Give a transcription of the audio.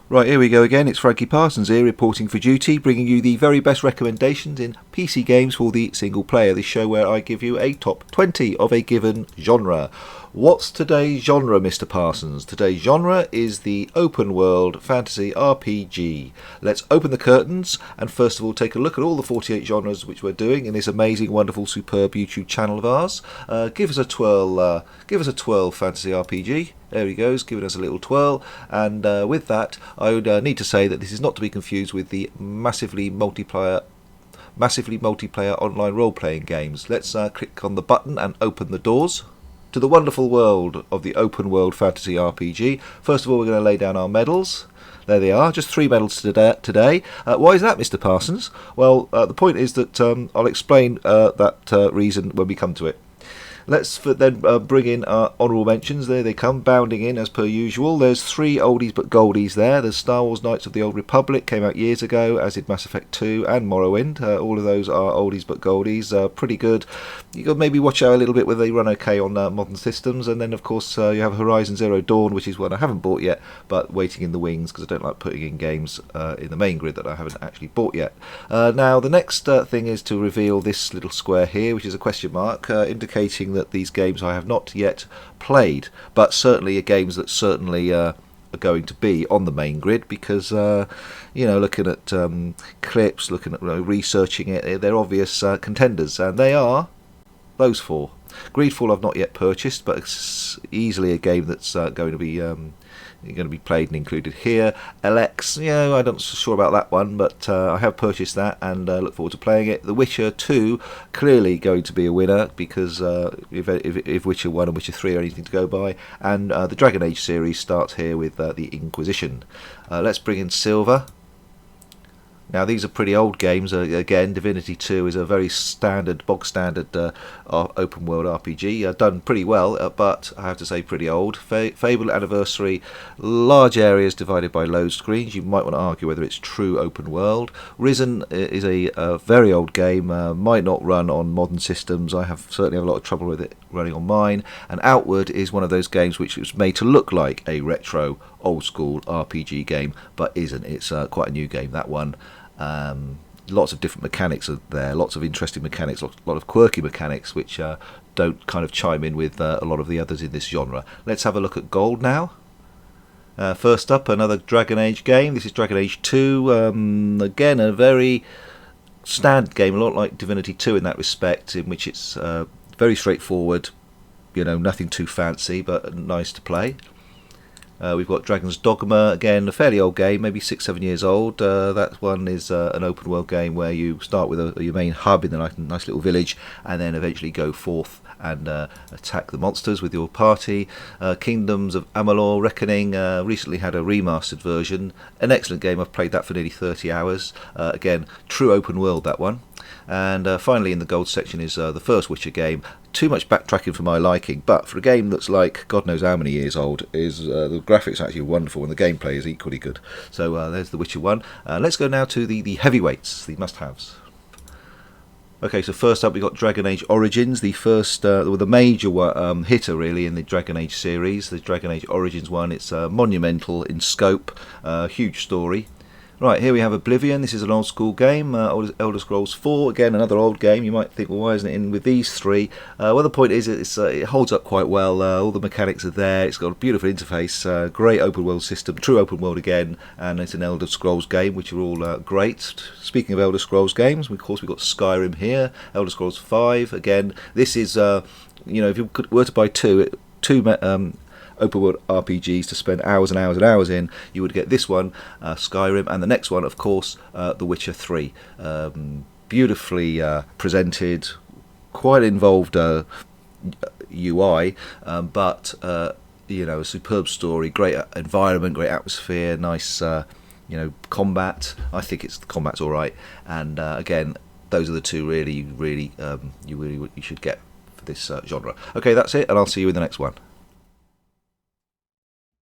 Right, here we go again. It's Frankie Parsons here, reporting for duty, bringing you the very best recommendations in PC games for the single player. This show where I give you a top 20 of a given genre. What's today's genre, Mr. Parsons? Today's genre is the open world fantasy RPG. Let's open the curtains and first of all take a look at all the 48 genres which we're doing in this amazing, wonderful, superb YouTube channel of ours. Give us a twirl fantasy RPG. There he goes, giving us a little twirl, and with that I would need to say that this is not to be confused with the massively multiplayer online role-playing games. Let's click on the button and open the doors to the wonderful world of the open world fantasy RPG. First of all, we're going to lay down our medals. There they are, just 3 medals today. Why is that, Mr. Parsons? Well, the point is that I'll explain that reason when we come to it. Let's then bring in our Honourable Mentions. There they come, bounding in as per usual. There's 3 oldies but goldies there. There's Star Wars Knights of the Old Republic, came out years ago, as did Mass Effect 2 and Morrowind. All of those are oldies but goldies, pretty good. You got maybe watch out a little bit whether they run okay on modern systems. And then, of course, you have Horizon Zero Dawn, which is one I haven't bought yet, but waiting in the wings because I don't like putting in games in the main grid that I haven't actually bought yet. Now, the next thing is to reveal this little square here, which is a question mark, indicating that these games I have not yet played, but certainly are games that certainly are going to be on the main grid because, looking at clips, looking at researching it, they're obvious contenders, and they are those 4. Greedfall I've not yet purchased, but it's easily a game that's going to be played and included here. LX, I'm not so sure about that one, but I have purchased that and look forward to playing it. The Witcher 2, clearly going to be a winner because if Witcher 1 and Witcher 3 are anything to go by, and the Dragon Age series starts here with the Inquisition. Let's bring in Silver. Now, these are pretty old games. Again, Divinity 2 is a very bog standard open world RPG. Done pretty well, but I have to say pretty old. Fable Anniversary, large areas divided by load screens. You might want to argue whether it's true open world. Risen is a very old game, might not run on modern systems. I certainly have a lot of trouble with it running on mine. And Outward is one of those games which was made to look like a retro, old school RPG game, but isn't. It's quite a new game, that one. Lots of different mechanics are there, lots of interesting mechanics, a lot of quirky mechanics which don't kind of chime in with a lot of the others in this genre. Let's have a look at Gold now. First up, another Dragon Age game. This is Dragon Age 2. Again, a very standard game, a lot like Divinity 2 in that respect, in which it's very straightforward, nothing too fancy, but nice to play. We've got Dragon's Dogma, again a fairly old game, maybe 6-7 years old. That one is an open world game where you start with your main hub in a nice little village and then eventually go forth and attack the monsters with your party. Kingdoms of Amalur Reckoning recently had a remastered version, an excellent game. I've played that for nearly 30 hours. Again, true open world, that one. And finally in the gold section is the first Witcher game. Too much backtracking for my liking, but for a game that's like God knows how many years old, is the graphics are actually wonderful and the gameplay is equally good. So there's the Witcher 1. Let's go now to the heavyweights, the must-haves. Okay, so first up we got Dragon Age Origins, the first, the major hitter really in the Dragon Age series. The Dragon Age Origins one, it's monumental in scope, huge story. Right, here we have Oblivion. This is an old school game, Elder Scrolls 4, again another old game. You might think, well, why isn't it in with these 3? Well, the point is it holds up quite well. All the mechanics are there. It's got a beautiful interface, great open world system, true open world again, and it's an Elder Scrolls game, which are all great. Speaking of Elder Scrolls games, of course we've got Skyrim here, Elder Scrolls 5. Again, this is, if you were to buy two open world RPGs to spend hours and hours and hours in, you would get this one, Skyrim, and the next one, of course, The Witcher 3. Beautifully presented, quite involved UI, but a superb story, great environment, great atmosphere, nice combat. I think the combat's all right, and again, those are the two really you should get for this genre. Okay, that's it, and I'll see you in the next one.